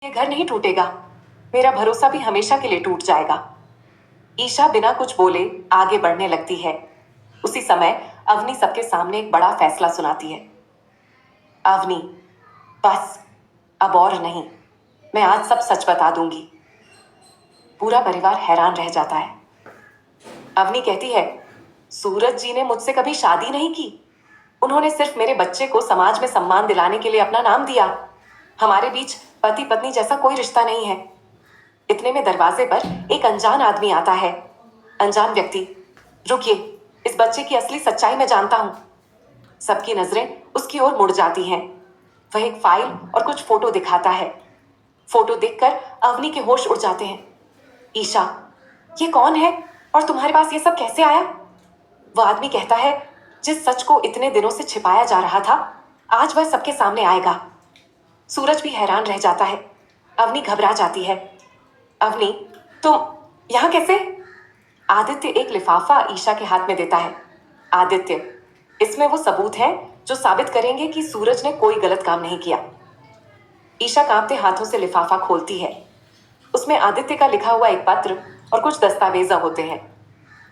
ये घर नहीं टूटेगा, मेरा भरोसा भी हमेशा के लिए टूट जाएगा। ईशा बिना कुछ बोले आगे बढ़ने लगती है। उसी समय अवनी सबके सामने एक बड़ा फैसला सुनाती है। अवनी, बस अब और नहीं, मैं आज सब सच बता दूंगी। पूरा परिवार हैरान रह जाता है। अवनी कहती है, सूरज जी ने मुझसे कभी शादी नहीं की। उन्होंने सिर्फ मेरे बच्चे को समाज में सम्मान दिलाने के लिए अपना नाम दिया। हमारे बीच पति पत्नी जैसा कोई रिश्ता नहीं है। इतने में दरवाजे पर एक अनजान आदमी आता है। अनजान व्यक्ति, रुकिए, इस बच्चे की असली सच्चाई मैं जानता हूं। सबकी नजरें उसकी ओर मुड़ जाती हैं। वह एक फाइल और कुछ फोटो दिखाता है। फोटो देखकर अवनी के होश उड़ जाते हैं। ईशा, ये कौन है और तुम्हारे पास ये सब कैसे आया? वह आदमी कहता है, जिस सच को इतने दिनों से छिपाया जा रहा था, आज वह सबके सामने आएगा। सूरज भी हैरान रह जाता है। अवनी घबरा जाती है। अवनी, तुम यहां कैसे? आदित्य एक लिफाफा ईशा के हाथ में देता है। आदित्य, इसमें वो सबूत हैं जो साबित करेंगे कि सूरज ने कोई गलत काम नहीं किया। ईशा कांपते हाथों से लिफाफा खोलती है। उसमें आदित्य का लिखा हुआ एक पत्र और कुछ दस्तावेज होते हैं।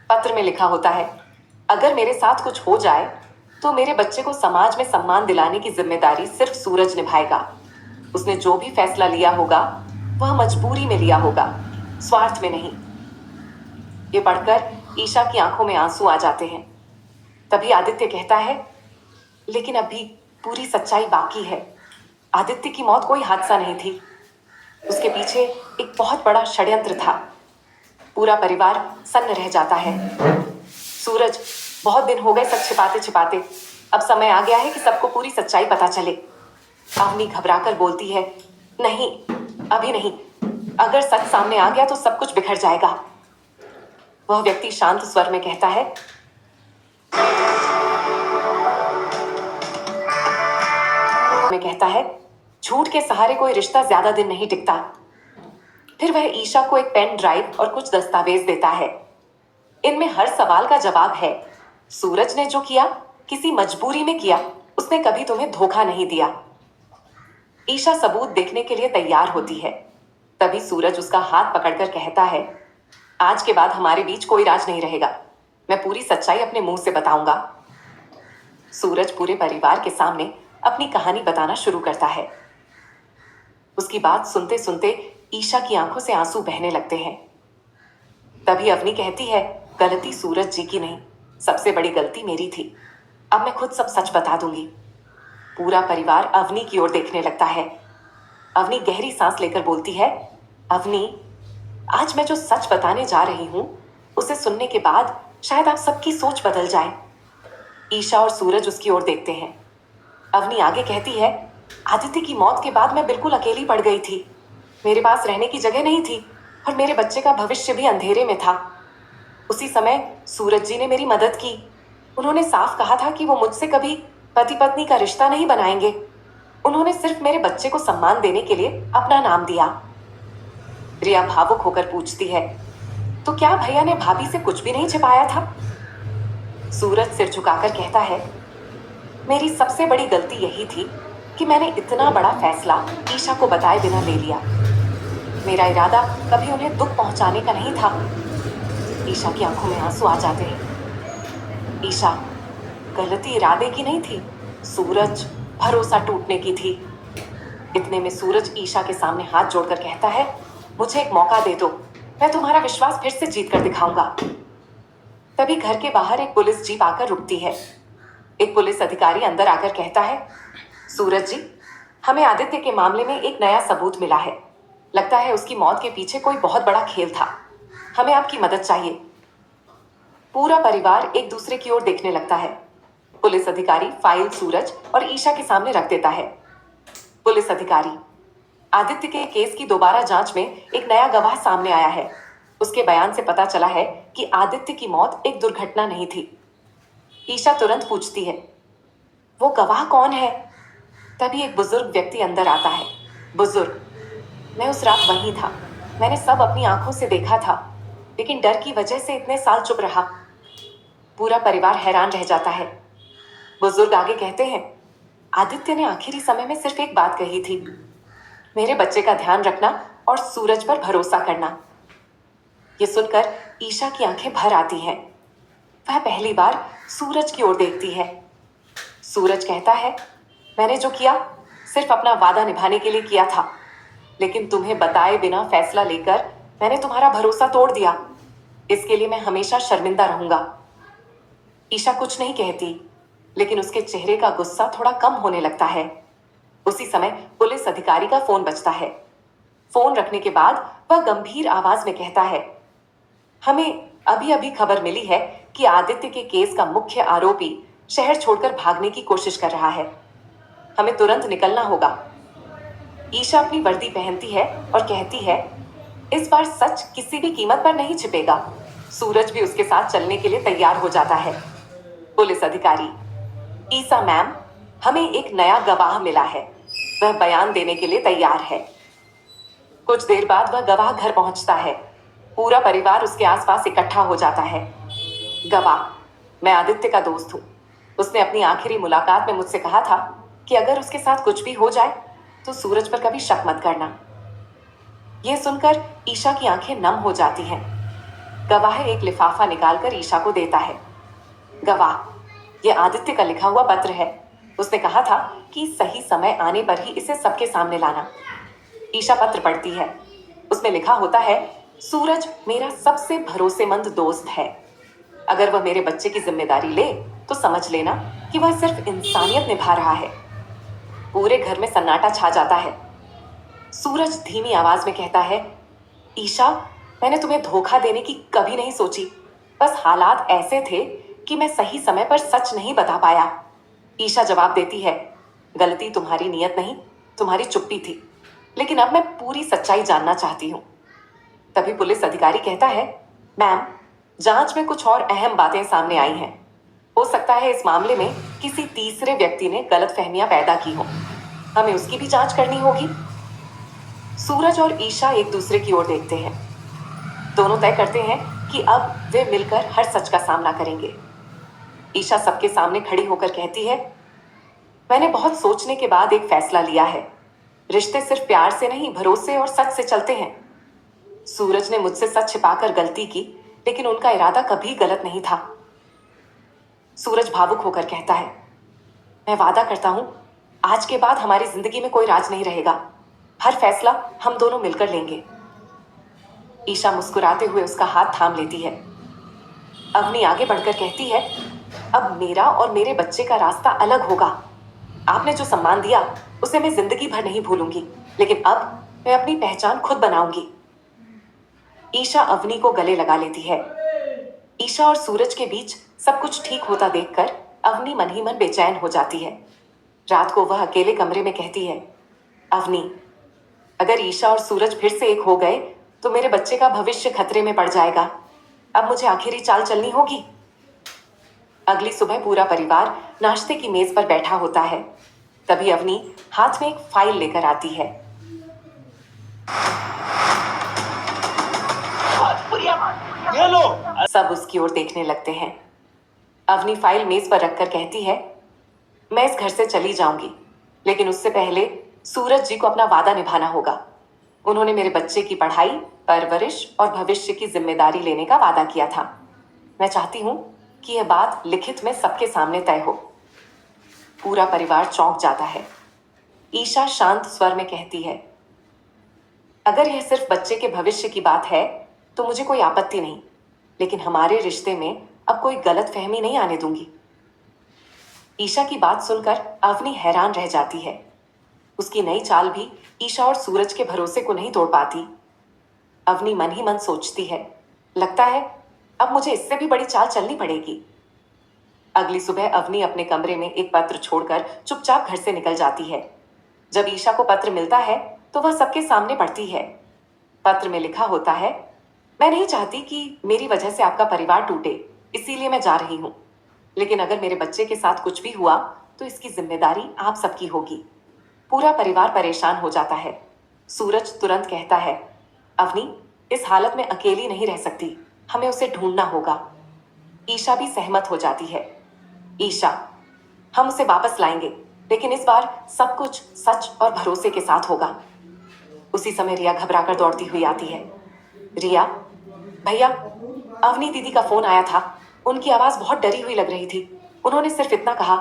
पत्र में लिखा होता है, अगर मेरे साथ कुछ हो जाए तो मेरे बच्चे को समाज में सम्मान दिलाने की जिम्मेदारी सिर्फ सूरज निभाएगा। उसने जो भी फैसला लिया होगा वह मजबूरी में लिया होगा, स्वार्थ में नहीं। ये पढ़कर ईशा की आंखों में आंसू आ जाते हैं। तभी आदित्य कहता है, लेकिन अभी पूरी सच्चाई बाकी है। आदित्य की मौत कोई हादसा नहीं थी, उसके पीछे एक बहुत बड़ा षड्यंत्र था। पूरा परिवार सन्न रह जाता है। सूरज, बहुत दिन हो गए सच छिपाते छिपाते, अब समय आ गया है कि सबको पूरी सच्चाई पता चले। अवनी घबराकर बोलती है, नहीं, अभी नहीं। अगर सच सामने आ गया तो सब कुछ बिखर जाएगा। वह व्यक्ति शांत स्वर में कहता है, झूठ के सहारे कोई रिश्ता ज्यादा दिन नहीं टिकता। फिर वह ईशा को एक पेन ड्राइव और कुछ दस्तावेज देता है। इनमें हर सवाल का जवाब है। सूरज ने जो किया किसी मजबूरी में किया, उसने कभी तुम्हें धोखा नहीं दिया। ईशा सबूत देखने के लिए तैयार होती है। तभी सूरज उसका हाथ पकड़कर कहता है, आज के बाद हमारे बीच कोई राज नहीं रहेगा। मैं पूरी सच्चाई अपने मुंह से बताऊंगा। सूरज पूरे परिवार के सामने अपनी कहानी बताना शुरू करता है। उसकी बात सुनते सुनते ईशा की आंखों से आंसू बहने लगते हैं। तभी अवनी कहती है, गलती सूरज जी की नहीं, सबसे बड़ी गलती मेरी थी। अब मैं खुद सब सच बता दूंगी। पूरा परिवार अवनी की ओर देखने लगता है। अवनी गहरी सांस लेकर बोलती है, अवनी, आज मैं जो सच बताने जा रही हूं उसे सुनने के बाद शायद आप सबकी सोच बदल जाए। ईशा और सूरज उसकी ओर देखते हैं। अवनी आगे कहती है, आदित्य की मौत के बाद मैं बिल्कुल अकेली पड़ गई थी। मेरे पास रहने की जगह नहीं थी और मेरे बच्चे का भविष्य भी अंधेरे में था। उसी समय सूरज जी ने मेरी मदद की। उन्होंने साफ कहा था कि वो मुझसे कभी पति पत्नी का रिश्ता नहीं बनाएंगे। उन्होंने सिर्फ मेरे बच्चे को सम्मान देने के लिए अपना नाम दिया। रिया भावुक होकर पूछती है, तो क्या भैया ने भाभी से कुछ भी नहीं छिपाया था? सूरज सिर झुकाकर कहता है, मेरी सबसे बड़ी गलती यही थी कि मैंने इतना बड़ा फैसला ईशा को बताए बिना ले लिया। मेरा इरादा कभी उन्हें दुख पहुंचाने का नहीं था। ईशा की आंखों में आंसू आ जाते हैं। ईशा, गलती इरादे की नहीं थी, सूरज, भरोसा टूटने की थी। इतने में सूरज ईशा के सामने हाथ जोड़कर कहता है, मुझे एक मौका दे दो, मैं तुम्हारा विश्वास फिर से जीत कर दिखाऊंगा। तभी घर के बाहर एक पुलिस जीप आकर रुकती है। एक पुलिस अधिकारी अंदर आकर कहता है, सूरज जी, हमें आदित्य के मामले में एक नया सबूत मिला है। लगता है उसकी मौत के पीछे कोई बहुत बड़ा खेल था। हमें आपकी मदद चाहिए। पूरा परिवार एक दूसरे की ओर देखने लगता है। पुलिस अधिकारी फाइल सूरज और ईशा के सामने रख देता है। पुलिस अधिकारी, आदित्य के केस की दोबारा जांच में एक नया गवाह सामने आया है। उसके बयान से पता चला है कि आदित्य की मौत एक दुर्घटना नहीं थी। ईशा तुरंत पूछती है, वो गवाह कौन है? तभी एक बुजुर्ग व्यक्ति अंदर आता है। बुजुर्ग, मैं उस रात वहीं था। मैंने सब अपनी आंखों से देखा था, लेकिन डर की वजह से इतने साल चुप रहा। पूरा परिवार हैरान रह जाता है। बुजुर्ग आगे कहते हैं, आदित्य ने आखिरी समय में सिर्फ एक बात कही थी, मेरे बच्चे का ध्यान रखना और सूरज पर भरोसा करना। ये सुनकर ईशा की आंखें भर आती हैं। वह पहली बार सूरज की ओर देखती है। सूरज कहता है, मैंने जो किया सिर्फ अपना वादा निभाने के लिए किया था, लेकिन तुम्हें बताए बिना फैसला लेकर मैंने तुम्हारा भरोसा तोड़ दिया। इसके लिए मैं हमेशा शर्मिंदा रहूंगा। ईशा कुछ नहीं कहती, लेकिन उसके चेहरे का गुस्सा थोड़ा कम होने लगता है। उसी समय पुलिस अधिकारी का फोन बजता है। फोन रखने के बाद वह गंभीर आवाज में कहता है, हमें अभी अभी खबर मिली है कि आदित्य के केस का मुख्य आरोपी शहर छोड़कर भागने की कोशिश कर रहा है। हमें तुरंत निकलना होगा। ईशा अपनी वर्दी पहनती है और कहती है, इस बार सच किसी भी कीमत पर नहीं छिपेगा। सूरज भी उसके साथ चलने के लिए तैयार हो जाता है। पुलिस अधिकारी, ईसा मैम, हमें एक नया गवाह मिला है। वह बयान देने के लिए तैयार है। कुछ देर बाद वह गवाह घर पहुंचता है। पूरा परिवार उसके आसपास इकट्ठा हो जाता है। गवाह, मैं आदित्य का दोस्त हूँ। उसने अपनी आखिरी मुलाकात में मुझसे कहा था कि अगर उसके साथ कुछ भी हो जाए तो सूरज पर कभी शक मत करना। यह सुनकर ईशा की आंखें नम हो जाती हैं। गवाह एक लिफाफा निकालकर ईशा को देता है। गवाह, यह आदित्य का लिखा हुआ पत्र है। उसने कहा था कि सही समय आने पर ही इसे सबके सामने लाना। ईशा पत्र पढ़ती है। उसमें लिखा होता है, सूरज मेरा सबसे भरोसेमंद दोस्त है। अगर वह मेरे बच्चे की जिम्मेदारी ले तो समझ लेना कि वह सिर्फ इंसानियत निभा रहा है। पूरे घर में सन्नाटा छा जाता है। सूरज धीमी आवाज में कहता है, ईशा, मैंने तुम्हें धोखा देने की कभी नहीं सोची। बस हालात ऐसे थे कि मैं सही समय पर सच नहीं बता पाया। ईशा जवाब देती है, गलती तुम्हारी नीयत नहीं, तुम्हारी चुप्पी थी। लेकिन अब मैं पूरी सच्चाई जानना चाहती हूँ। तभी पुलिस अधिकारी कहता है, मैम, जांच में कुछ और अहम बातें सामने आई हैं। हो सकता है इस मामले में किसी तीसरे व्यक्ति ने गलतफहमियां पैदा की हों। हमें उसकी भी जांच करनी होगी। सूरज और ईशा एक दूसरे की ओर देखते हैं। दोनों तय करते हैं कि अब वे मिलकर हर सच का सामना करेंगे। ईशा सबके सामने खड़ी होकर कहती है, मैंने बहुत सोचने के बाद एक फैसला लिया है। रिश्ते सिर्फ प्यार से नहीं, भरोसे और सच से चलते हैं। सूरज ने मुझसे सच छिपाकर गलती की, लेकिन उनका इरादा कभी गलत नहीं था। सूरज भावुक होकर कहता है, मैं वादा करता हूं, आज के बाद हमारी जिंदगी में कोई राज नहीं रहेगा। हर फैसला हम दोनों मिलकर लेंगे। ईशा मुस्कुराते हुए उसका हाथ थाम लेती है। अवनी आगे बढ़कर कहती है, अब मेरा और मेरे बच्चे का रास्ता अलग होगा। आपने जो सम्मान दिया उसे मैं जिंदगी भर नहीं भूलूंगी, लेकिन अब मैं अपनी पहचान खुद बनाऊंगी। ईशा अवनी को गले लगा लेती है। ईशा और सूरज के बीच सब कुछ ठीक होता देखकर अवनी मन ही मन बेचैन हो जाती है। रात को वह अकेले कमरे में कहती है, अवनी, अगर ईशा और सूरज फिर से एक हो गए तो मेरे बच्चे का भविष्य खतरे में पड़ जाएगा। अब मुझे आखिरी चाल चलनी होगी। अगली सुबह पूरा परिवार नाश्ते की मेज पर बैठा होता है। तभी अवनी हाथ में एक फाइल लेकर आती है। ये लो। सब उसकी ओर देखने लगते हैं। अवनी फाइल मेज पर रखकर कहती है, मैं इस घर से चली जाऊंगी, लेकिन उससे पहले सूरज जी को अपना वादा निभाना होगा। उन्होंने मेरे बच्चे की पढ़ाई, परवरिश और भविष्य की जिम्मेदारी लेने का वादा किया था। मैं चाहती हूं कि यह बात लिखित में सबके सामने तय हो। पूरा परिवार चौंक जाता है। ईशा शांत स्वर में कहती है, अगर यह सिर्फ बच्चे के भविष्य की बात है तो मुझे कोई आपत्ति नहीं, लेकिन हमारे रिश्ते में अब कोई गलतफहमी नहीं आने दूंगी। ईशा की बात सुनकर अवनी हैरान रह जाती है। उसकी नई चाल भी ईशा और सूरज के भरोसे को नहीं तोड़ पाती। अवनी मन ही मन सोचती है, लगता है अब मुझे इससे भी बड़ी चाल चलनी पड़ेगी। अगली सुबह अवनी अपने कमरे में एक पत्र छोड़कर चुपचाप घर से निकल जाती है। जब ईशा को पत्र मिलता है तो वह सबके सामने पढ़ती है। पत्र में लिखा होता है, मैं नहीं चाहती कि मेरी वजह से आपका परिवार टूटे, इसीलिए मैं जा रही हूं। लेकिन अगर मेरे बच्चे के साथ कुछ भी हुआ तो इसकी जिम्मेदारी आप सबकी होगी। पूरा परिवार परेशान हो जाता है। सूरज तुरंत कहता है, अवनी, इस हालत में अकेली नहीं रह सकती, हमें उसे ढूंढना होगा। ईशा भी सहमत हो जाती है। ईशा, हम उसे वापस लाएंगे, लेकिन इस बार सब कुछ सच और भरोसे के साथ होगा। उसी समय रिया घबराकर दौड़ती हुई आती है। रिया, भैया, अवनी दीदी का फोन आया था। उनकी आवाज बहुत डरी हुई लग रही थी। उन्होंने सिर्फ इतना कहा,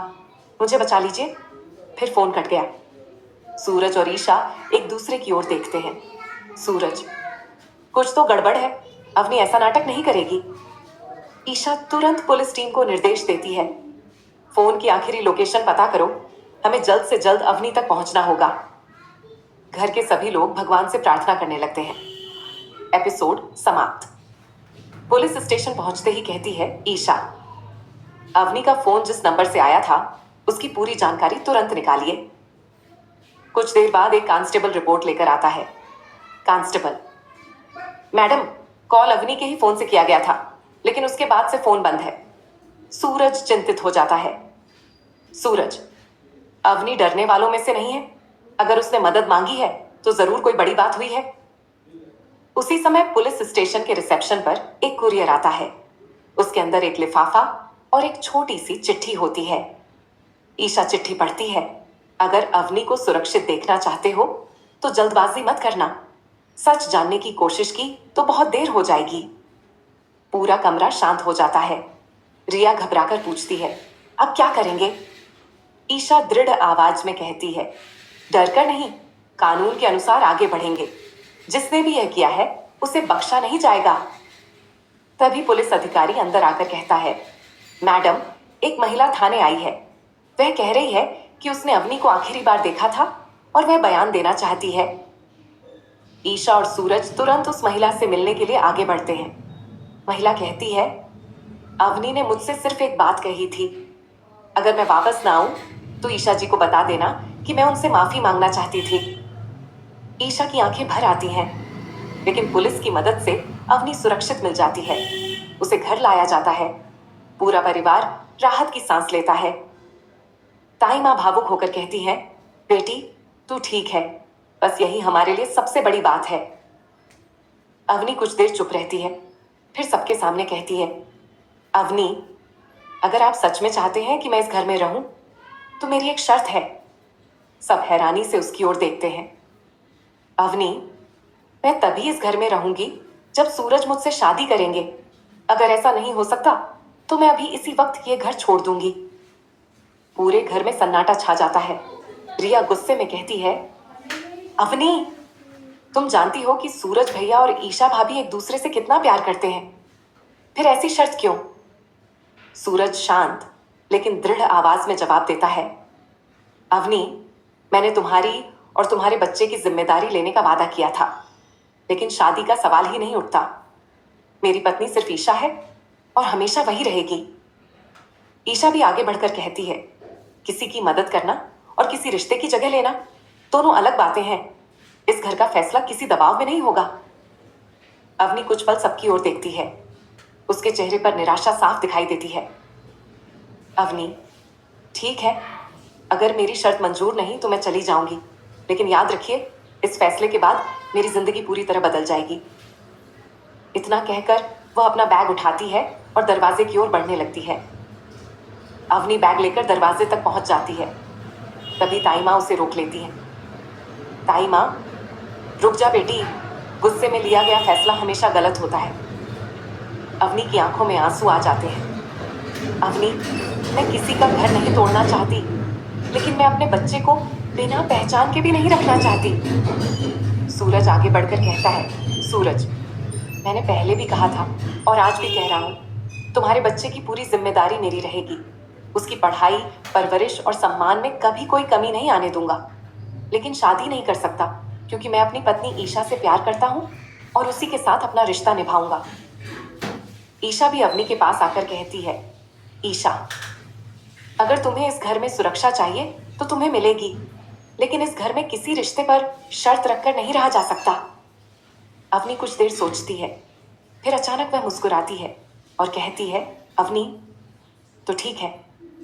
मुझे बचा लीजिए। फिर फोन कट गया। सूरज और ईशा एक दूसरे की ओर देखते हैं। सूरज, कुछ तो गड़बड़ है। अवनी ऐसा नाटक नहीं करेगी। ईशा तुरंत पुलिस टीम को निर्देश देती है, फोन की आखिरी लोकेशन पता करो। हमें जल्द से जल्द अवनी तक पहुंचना होगा। घर के सभी लोग भगवान से प्रार्थना करने लगते हैं। एपिसोड समाप्त। पुलिस स्टेशन पहुंचते ही कहती है ईशा, अवनी का फोन जिस नंबर से आया था उसकी पूरी जानकारी तुरंत निकालिए। कुछ देर बाद एक कांस्टेबल रिपोर्ट लेकर आता है। कांस्टेबल, मैडम, कॉल अवनी के ही फोन से किया गया था, लेकिन उसके बाद से फोन बंद है। सूरज चिंतित हो जाता है। सूरज, अवनी डरने वालों में से नहीं है। अगर उसने मदद मांगी है तो जरूर कोई बड़ी बात हुई है। उसी समय पुलिस स्टेशन के रिसेप्शन पर एक कुरियर आता है। उसके अंदर एक लिफाफा और एक छोटी सी चिट्ठी होती है। ईशा चिट्ठी पढ़ती है। अगर अवनी को सुरक्षित देखना चाहते हो तो जल्दबाजी मत करना। सच जानने की कोशिश की तो बहुत देर हो जाएगी। पूरा कमरा शांत हो जाता है। रिया घबराकर पूछती है, अब क्या करेंगे? ईशा दृढ़ आवाज में कहती है, डर कर नहीं, कानून के अनुसार आगे बढ़ेंगे। जिसने भी यह किया है उसे बख्शा नहीं जाएगा। तभी पुलिस अधिकारी अंदर आकर कहता है, मैडम, एक महिला थाने आई है। वह कह रही है कि उसने अवनी को आखिरी बार देखा था और वह बयान देना चाहती है। ईशा और सूरज तुरंत उस महिला से मिलने के लिए आगे बढ़ते हैं। महिला कहती है, अवनी ने मुझसे सिर्फ एक बात कही थी, अगर मैं वापस ना आऊं तो ईशा जी को बता देना कि मैं उनसे माफी मांगना चाहती थी। ईशा की आंखें भर आती हैं, लेकिन पुलिस की मदद से अवनी सुरक्षित मिल जाती है। उसे घर लाया जाता है। पूरा परिवार राहत की सांस लेता है। ताई माँ भावुक होकर कहती है, बेटी, तू ठीक है, बस यही हमारे लिए सबसे बड़ी बात है। अवनी कुछ देर चुप रहती है, फिर सबके सामने कहती है, अवनी, अगर आप सच में चाहते हैं कि मैं इस घर में रहूं तो मेरी एक शर्त है। सब हैरानी से उसकी ओर देखते हैं। अवनी, मैं तभी इस घर में रहूंगी जब सूरज मुझसे शादी करेंगे। अगर ऐसा नहीं हो सकता तो मैं अभी इसी वक्त ये घर छोड़ दूंगी। पूरे घर में सन्नाटा छा जाता है। रिया गुस्से में कहती है, अवनी, तुम जानती हो कि सूरज भैया और ईशा भाभी एक दूसरे से कितना प्यार करते हैं, फिर ऐसी शर्त क्यों? सूरज शांत लेकिन दृढ़ आवाज में जवाब देता है, अवनी, मैंने तुम्हारी और तुम्हारे बच्चे की जिम्मेदारी लेने का वादा किया था, लेकिन शादी का सवाल ही नहीं उठता। मेरी पत्नी सिर्फ ईशा है और हमेशा वही रहेगी। ईशा भी आगे बढ़कर कहती है, किसी की मदद करना और किसी रिश्ते की जगह लेना दोनों अलग बातें हैं। इस घर का फैसला किसी दबाव में नहीं होगा। अवनी कुछ पल सबकी ओर देखती है। उसके चेहरे पर निराशा साफ दिखाई देती है। अवनी, ठीक है, अगर मेरी शर्त मंजूर नहीं तो मैं चली जाऊंगी, लेकिन याद रखिए, इस फैसले के बाद मेरी जिंदगी पूरी तरह बदल जाएगी। इतना कहकर वह अपना बैग उठाती है और दरवाजे की ओर बढ़ने लगती है। अवनी बैग लेकर दरवाजे तक पहुंच जाती है। तभी ताई माँ उसे रोक लेती है। ताई माँ, रुक जा बेटी, गुस्से में लिया गया फैसला हमेशा गलत होता है। अवनी की आंखों में आंसू आ जाते हैं। अवनी, मैं किसी का घर नहीं तोड़ना चाहती, लेकिन मैं अपने बच्चे को बिना पहचान के भी नहीं रखना चाहती। सूरज आगे बढ़कर कहता है, सूरज, मैंने पहले भी कहा था और आज भी कह रहा हूँ, तुम्हारे बच्चे की पूरी जिम्मेदारी मेरी रहेगी। उसकी पढ़ाई, परवरिश और सम्मान में कभी कोई कमी नहीं आने दूंगा। लेकिन शादी नहीं कर सकता क्योंकि मैं अपनी पत्नी ईशा से प्यार करता हूँ और उसी के साथ अपना रिश्ता निभाऊंगा। ईशा भी अवनी के पास आकर कहती है, ईशा, अगर तुम्हें इस घर में सुरक्षा चाहिए तो तुम्हें मिलेगी, लेकिन इस घर में किसी रिश्ते पर शर्त रखकर नहीं रहा जा सकता। अवनी कुछ देर सोचती है, फिर अचानक वह मुस्कुराती है और कहती है, अवनी, तो ठीक है,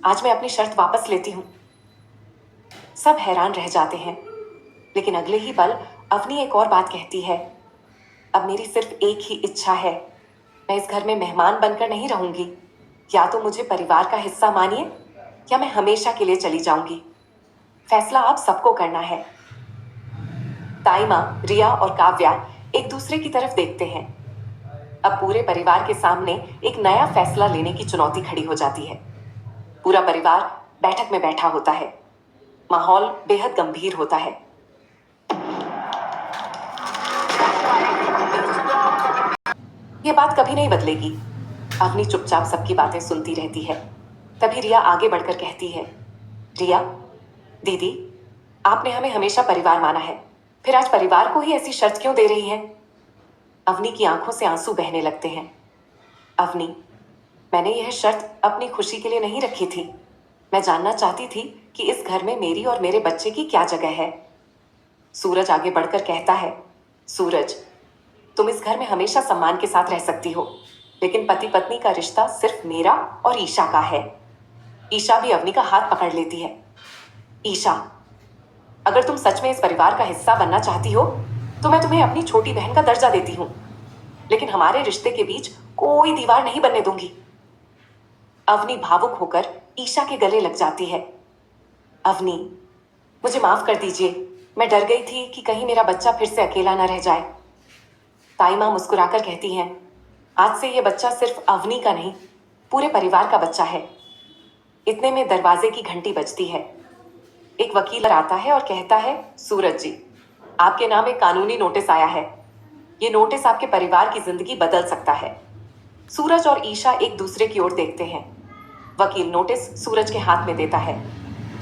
आज मैं अपनी शर्त वापस लेती हूँ। सब हैरान रह जाते हैं, लेकिन अगले ही पल अवनी एक और बात कहती है, अब मेरी सिर्फ एक ही इच्छा है, मैं इस घर में मेहमान बनकर नहीं रहूंगी। या तो मुझे परिवार का हिस्सा मानिए या मैं हमेशा के लिए चली जाऊंगी। फैसला आप सबको करना है। ताइमा, रिया और काव्या एक दूसरे की तरफ देखते हैं। अब पूरे परिवार के सामने एक नया फैसला लेने की चुनौती खड़ी हो जाती है। पूरा परिवार बैठक में बैठा होता है। माहौल बेहद गंभीर होता है। ये बात कभी नहीं बदलेगी। अवनी चुपचाप सबकी बातें सुनती रहती है। तभी रिया आगे बढ़कर कहती है, रिया, दीदी, आपने हमें हमेशा परिवार माना है, फिर आज परिवार को ही ऐसी शर्त क्यों दे रही हैं? अवनी की आंखों से आंसू बहने लगते हैं। अवनी, मैंने यह शर्त अपनी खुशी के लिए नहीं रखी थी। मैं जानना चाहती थी कि इस घर में मेरी और मेरे बच्चे की क्या जगह है। सूरज आगे बढ़कर कहता है, सूरज, तुम इस घर में हमेशा सम्मान के साथ रह सकती हो, लेकिन पति पत्नी का रिश्ता सिर्फ मेरा और ईशा का है। ईशा भी अवनी का हाथ पकड़ लेती है। ईशा, अगर तुम सच में इस परिवार का हिस्सा बनना चाहती हो तो मैं तुम्हें अपनी छोटी बहन का दर्जा देती हूं, लेकिन हमारे रिश्ते के बीच कोई दीवार नहीं बनने दूंगी। अवनी भावुक होकर ईशा के गले लग जाती है। अवनी, मुझे माफ कर दीजिए, मैं डर गई थी कि कहीं मेरा बच्चा फिर से अकेला न रह जाए। ताइमा मुस्कुराकर कहती हैं, आज से यह बच्चा सिर्फ अवनी का नहीं, पूरे परिवार का बच्चा है। इतने में दरवाजे की घंटी बजती है। एक वकील आता है और कहता है, सूरज जी, आपके नाम एक कानूनी नोटिस आया है। ये नोटिस आपके परिवार की जिंदगी बदल सकता है। सूरज और ईशा एक दूसरे की ओर देखते हैं। वकील नोटिस सूरज के हाथ में देता है।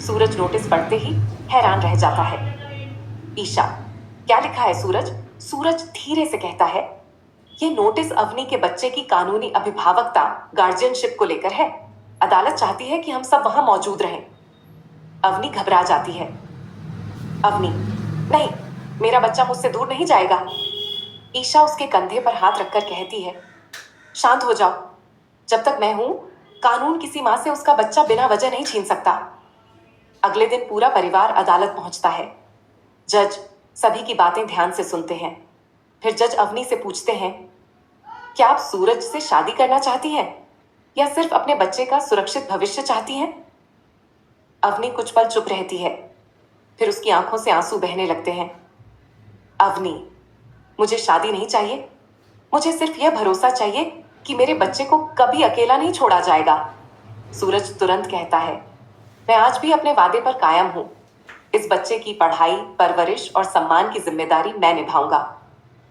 सूरज नोटिस पढ़ते ही हैरान रह जाता है। ईशा, क्या लिखा है सूरज? सूरज धीरे से कहता है, ये नोटिस अवनी के बच्चे की कानूनी अभिभावकता, गार्जियनशिप को लेकर है। अदालत चाहती है कि हम सब वहां मौजूद रहें। अवनी घबरा जाती है। अवनी, नहीं, मेरा बच्चा मुझसे दूर नहीं जाएगा। ईशा उसके कंधे पर हाथ रखकर कहती है, शांत हो जाओ। जब तक मैं हूं, कानून किसी मां से उसका बच्चा बिना वजह नहीं छीन सकता। अगले दिन पूरा परिवार अदालत पहुंचता है। जज सभी की बातें ध्यान से सुनते हैं। फिर जज अवनी से पूछते हैं, क्या आप सूरज से शादी करना चाहती हैं या सिर्फ अपने बच्चे का सुरक्षित भविष्य चाहती हैं? अवनी कुछ पल चुप रहती है। फिर उसकी आंखों से आंसू बहने लगते हैं। अवनी, मुझे शादी नहीं चाहिए। मुझे सिर्फ यह भरोसा चाहिए कि मेरे बच्चे को कभी अकेला नहीं छोड़ा जाएगा। सूरज तुरंत कहता है, मैं आज भी अपने वादे पर कायम हूं। इस बच्चे की पढ़ाई, परवरिश और सम्मान की जिम्मेदारी मैं निभाऊंगा,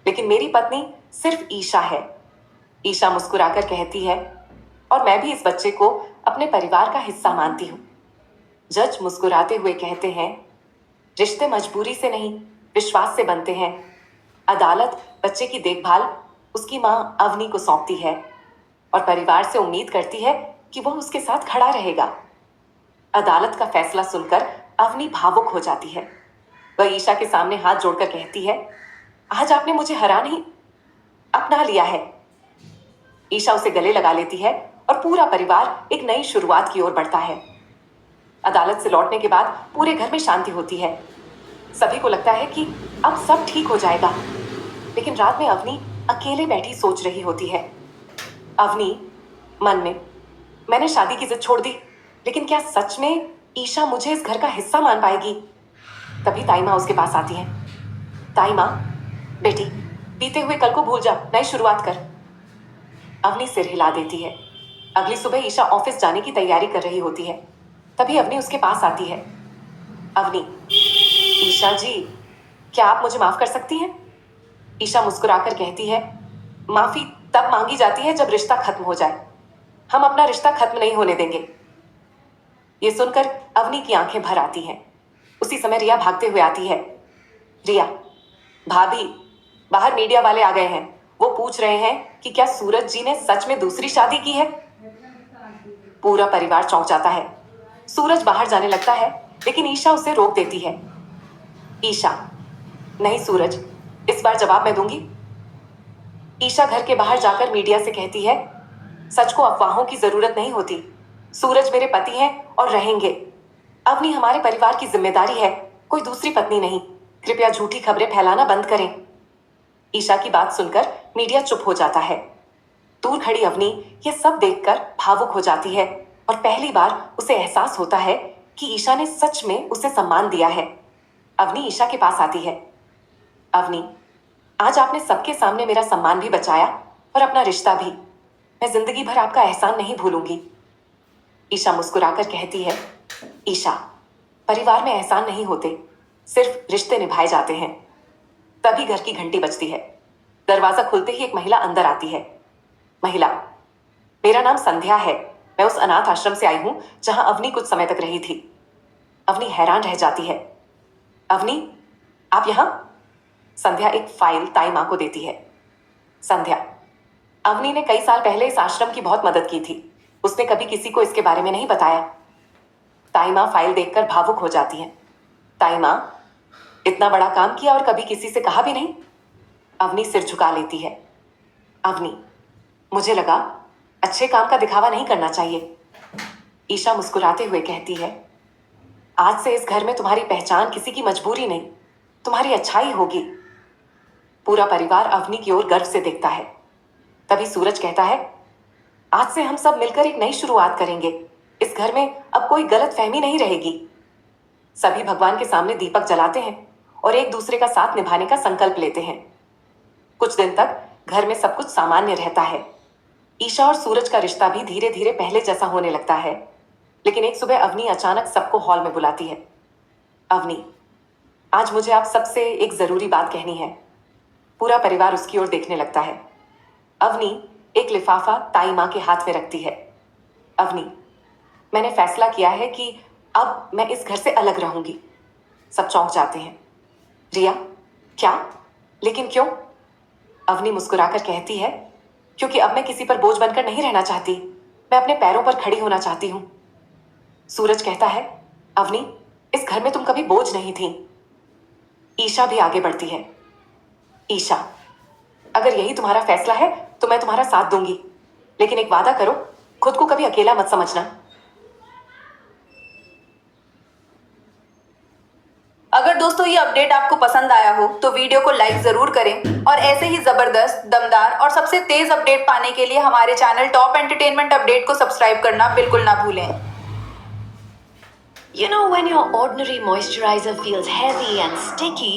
लेकिन मेरी पत्नी सिर्फ ईशा है। ईशा मुस्कुराकर कहती है, और मैं भी इस बच्चे को अपने परिवार का हिस्सा मानती हूं। जज मुस्कुराते हुए कहते हैं, रिश्ते मजबूरी से नहीं, विश्वास से बनते हैं। अदालत बच्चे की देखभाल उसकी मां अवनी को सौंपती है और परिवार से उम्मीद करती है कि वह उसके साथ खड़ा रहेगा। अदालत का फैसला सुनकर अवनी भावुक हो जाती है। वह ईशा के सामने हाथ जोड़कर कहती है, आज आपने मुझे हरा नहीं, अपना लिया है। ईशा उसे गले लगा लेती है और पूरा परिवार एक नई शुरुआत की ओर बढ़ता है। अदालत से लौटने के बाद पूरे घर में शांति होती है। सभी को लगता है कि अब सब ठीक हो जाएगा, लेकिन रात में अवनी अकेले बैठी सोच रही होती है। अवनी मन में, मैंने शादी की जिद छोड़ दी, लेकिन क्या सच में ईशा मुझे इस घर का हिस्सा मान पाएगी? तभी ताइमा उसके पास आती है। ताइमा, बेटी, बीते हुए कल को भूल जा, नई शुरुआत कर। अवनी सिर हिला देती है। अगली सुबह ईशा ऑफिस जाने की तैयारी कर रही होती है। तभी अवनी उसके पास आती है। अवनी, ईशा जी, क्या आप मुझे माफ कर सकती हैं? ईशा मुस्कुराकर कहती है, माफी तब मांगी जाती है जब रिश्ता खत्म हो जाए। हम अपना रिश्ता खत्म नहीं होने देंगे। ये सुनकर अवनी की आंखें भर आती हैं। उसी समय रिया भागते हुए आती है। रिया, भाभी, बाहर मीडिया वाले आ गए हैं। वो पूछ रहे हैं कि क्या सूरज जी ने सच में दूसरी शादी की है। पूरा परिवार चौंक जाता है। सूरज बाहर जाने लगता है, लेकिन ईशा उसे रोक देती है। ईशा, नहीं सूरज, इस बार जवाब मैं दूंगी। ईशा घर के बाहर जाकर मीडिया से कहती है, सच को अफवाहों की जरूरत नहीं होती। सूरज मेरे पति हैं और रहेंगे। अवनी हमारे परिवार की जिम्मेदारी है, कोई दूसरी पत्नी नहीं। कृपया झूठी खबरें फैलाना बंद करें। ईशा की बात सुनकर मीडिया चुप हो जाता है। दूर खड़ी अवनी यह सब देखकर भावुक हो जाती है और पहली बार उसे एहसास होता है कि ईशा ने सच में उसे सम्मान दिया है। अवनी ईशा के पास आती है। अवनी, आज आपने सबके सामने मेरा सम्मान भी बचाया और अपना रिश्ता भी। मैं जिंदगी भर आपका एहसान नहीं भूलूंगी। ईशा मुस्कुराकर कहती है, ईशा, परिवार में एहसान नहीं होते, सिर्फ रिश्ते निभाए जाते हैं। तभी घर की घंटी बजती है। दरवाजा खुलते ही एक महिला अंदर आती है। महिला, मेरा नाम संध्या है। मैं उस अनाथ आश्रम से आई हूं जहां अवनी कुछ समय तक रही थी। अवनी हैरान रह जाती है। अवनी, आप यहां? संध्या एक फाइल ताई मां को देती है। संध्या, अवनी ने कई साल पहले इस आश्रम की बहुत मदद की थी। उसने कभी किसी को इसके बारे में नहीं बताया। ताई मां फाइल देखकर भावुक हो जाती है। ताई मां, इतना बड़ा काम किया और कभी किसी से कहा भी नहीं? अवनी सिर झुका लेती है। अवनी, मुझे लगा अच्छे काम का दिखावा नहीं करना चाहिए। ईशा मुस्कुराते हुए कहती है, आज से इस घर में तुम्हारी पहचान किसी की मजबूरी नहीं, तुम्हारी अच्छाई होगी। पूरा परिवार अवनी की ओर गर्व से देखता है। तभी सूरज कहता है, आज से हम सब मिलकर एक नई शुरुआत करेंगे। इस घर में अब कोई गलत फहमी नहीं रहेगी। सभी भगवान के सामने दीपक जलाते हैं और एक दूसरे का साथ निभाने का संकल्प लेते हैं। कुछ दिन तक घर में सब कुछ सामान्य रहता है। ईशा और सूरज का रिश्ता भी धीरे धीरे पहले जैसा होने लगता है। लेकिन एक सुबह अवनी अचानक सबको हॉल में बुलाती है। अवनी, आज मुझे आप सबसे एक जरूरी बात कहनी है। पूरा परिवार उसकी ओर देखने लगता है। अवनी एक लिफाफा ताई मां के हाथ में रखती है। अवनी, मैंने फैसला किया है कि अब मैं इस घर से अलग रहूंगी। सब चौंक जाते हैं। रिया, क्या? लेकिन क्यों? अवनी मुस्कुराकर कहती है, क्योंकि अब मैं किसी पर बोझ बनकर नहीं रहना चाहती। मैं अपने पैरों पर खड़ी होना चाहती हूं। सूरज कहता है, अवनी, इस घर में तुम कभी बोझ नहीं थी। ईशा भी आगे बढ़ती है। ईशा, अगर यही तुम्हारा फैसला है तो मैं तुम्हारा साथ दूंगी, लेकिन एक वादा करो, खुद को कभी अकेला मत समझना। अगर दोस्तों ये अपडेट आपको पसंद आया हो तो वीडियो को लाइक जरूर करें और ऐसे ही जबरदस्त, दमदार और सबसे तेज अपडेट पाने के लिए हमारे चैनल टॉप एंटरटेनमेंट अपडेट को सब्सक्राइब करना बिल्कुल ना भूलें। You know, when your ordinary moisturizer feels heavy and sticky,